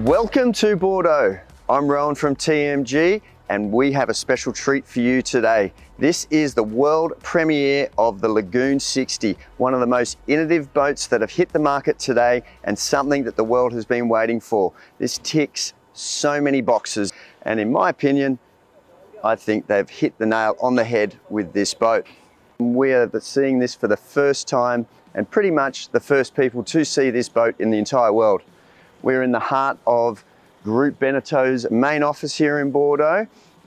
Welcome to Bordeaux. I'm Rowan from TMG and we have a special treat for you today. This is the world premiere of the Lagoon 60, one of the most innovative boats that have hit the market today and something that the world has been waiting for. This ticks so many boxes and in my opinion, I think they've hit the nail on the head with this boat. We're seeing this for the first time and pretty much the first people to see this boat in the entire world. We're in the heart of Group Benetton's main office here in Bordeaux,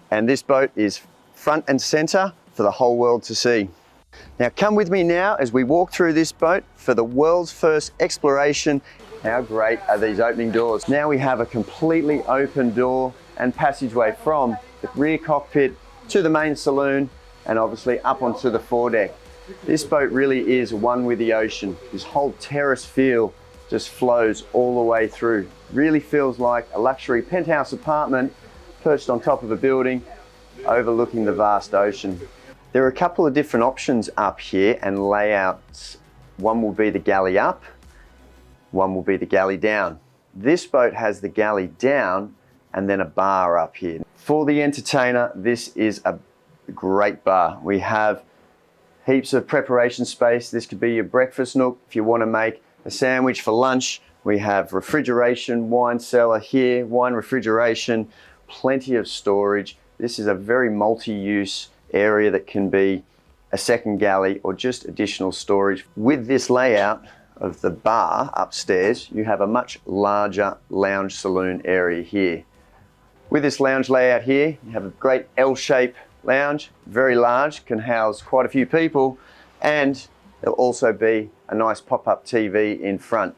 and this boat is front and center for the whole world to see. Now come with me now as we walk through this boat for the world's first exploration. How great are these opening doors? Now we have a completely open door and passageway from the rear cockpit to the main saloon and obviously up onto the foredeck. This boat really is one with the ocean. This whole terrace feel just flows all the way through. Really feels like a luxury penthouse apartment perched on top of a building overlooking the vast ocean. There are a couple of different options up here and layouts. One will be the galley up, one will be the galley down. This boat has the galley down and then a bar up here. For the entertainer, this is a great bar. We have heaps of preparation space. This could be your breakfast nook if you want to make a sandwich for lunch. We have refrigeration, wine cellar here, wine refrigeration, plenty of storage. This is a very multi-use area that can be a second galley or just additional storage. With this layout of the bar upstairs, you have a much larger lounge saloon area here. With this lounge layout here, you have a great L-shaped lounge, very large, can house quite a few people, and there'll also be a nice pop-up TV in front.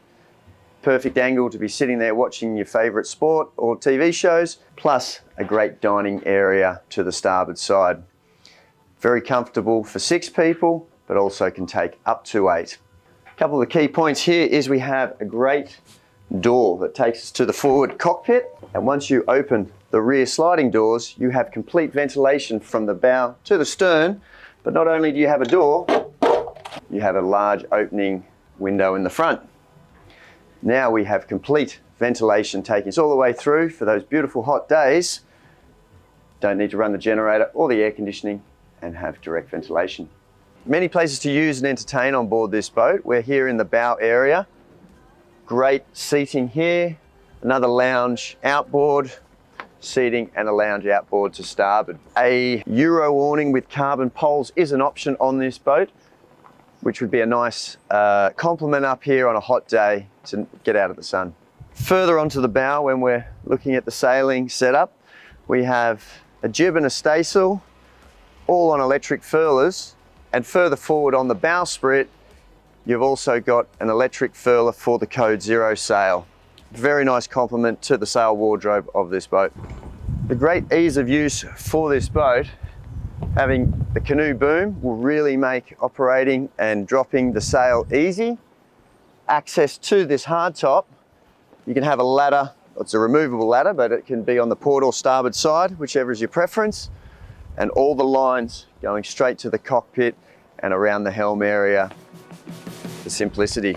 Perfect angle to be sitting there watching your favorite sport or TV shows, plus a great dining area to the starboard side. Very comfortable for 6 people, but also can take up to 8. A couple of the key points here is we have a great door that takes us to the forward cockpit, and once you open the rear sliding doors, you have complete ventilation from the bow to the stern. But not only do you have a door, you have a large opening window in the front. Now we have complete ventilation taking us all the way through for those beautiful hot days. Don't need to run the generator or the air conditioning and have direct ventilation. Many places to use and entertain on board this boat. We're here in the bow area. Great seating here, another lounge outboard, seating and a lounge outboard to starboard. A Euro awning with carbon poles is an option on this boat, which would be a nice complement up here on a hot day to get out of the sun. Further onto the bow, when we're looking at the sailing setup, we have a jib and a staysail, all on electric furlers, and further forward on the bowsprit, you've also got an electric furler for the Code Zero sail. Very nice complement to the sail wardrobe of this boat. The great ease of use for this boat, having the canoe boom will really make operating and dropping the sail easy. Access to this hardtop, you can have a ladder. It's a removable ladder, but it can be on the port or starboard side, whichever is your preference. And all the lines going straight to the cockpit and around the helm area for simplicity.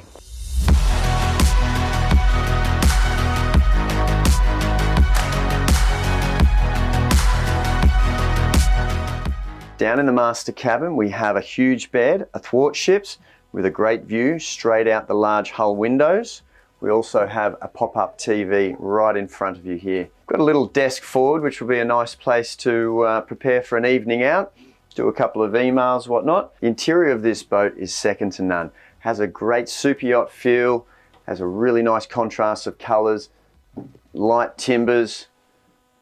Down in the master cabin, we have a huge bed, athwartships, with a great view straight out the large hull windows. We also have a pop-up TV right in front of you here. Got a little desk forward, which will be a nice place to prepare for an evening out, do a couple of emails, whatnot. The interior of this boat is second to none. Has a great super yacht feel, has a really nice contrast of colors, light timbers,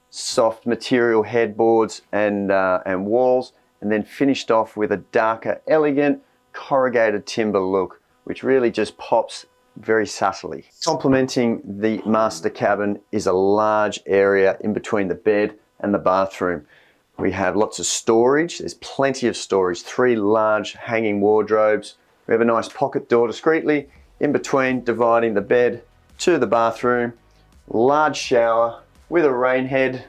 soft material headboards and walls, and then finished off with a darker, elegant, corrugated timber look, which really just pops very subtly. Complementing the master cabin is a large area in between the bed and the bathroom. We have lots of storage. There's plenty of storage, 3 large hanging wardrobes. We have a nice pocket door discreetly in between, dividing the bed to the bathroom. Large shower with a rain head,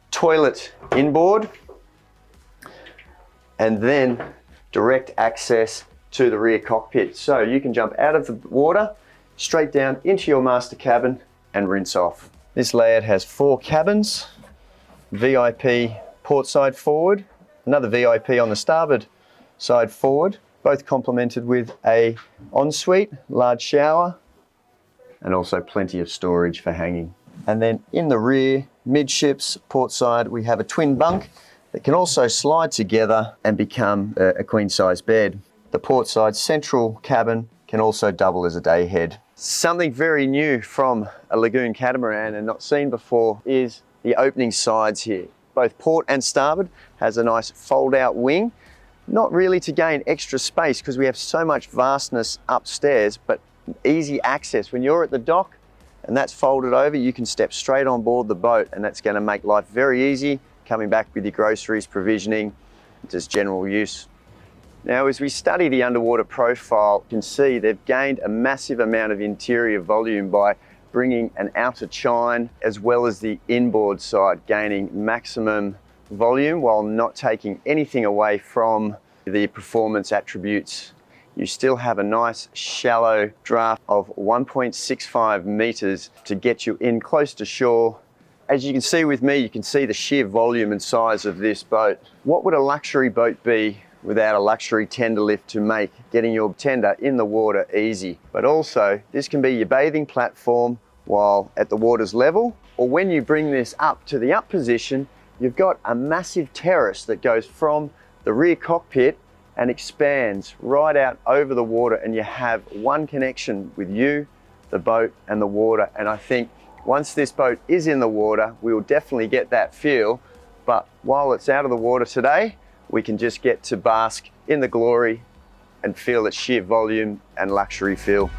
toilet inboard, and then direct access to the rear cockpit. So you can jump out of the water, straight down into your master cabin, and rinse off. This layout has 4 cabins, VIP port side forward, another VIP on the starboard side forward, both complemented with a ensuite, large shower, and also plenty of storage for hanging. And then in the rear, midships, port side, we have a twin bunk that can also slide together and become a queen size bed. The port side central cabin can also double as a day head. Something very new from a Lagoon catamaran and not seen before is the opening sides here. Both port and starboard has a nice fold out wing, not really to gain extra space because we have so much vastness upstairs, but easy access. When you're at the dock and that's folded over, you can step straight on board the boat, and that's going to make life very easy coming back with your groceries, provisioning, just general use. Now, as we study the underwater profile, you can see they've gained a massive amount of interior volume by bringing an outer chine as well as the inboard side, gaining maximum volume while not taking anything away from the performance attributes. You still have a nice shallow draft of 1.65 meters to get you in close to shore. As you can see with me, you can see the sheer volume and size of this boat. What would a luxury boat be without a luxury tender lift to make getting your tender in the water easy? But also, this can be your bathing platform while at the water's level, or when you bring this up to the up position, you've got a massive terrace that goes from the rear cockpit and expands right out over the water, and you have one connection with you, the boat, and the water. And I think once this boat is in the water, we will definitely get that feel. But while it's out of the water today, we can just get to bask in the glory and feel its sheer volume and luxury feel.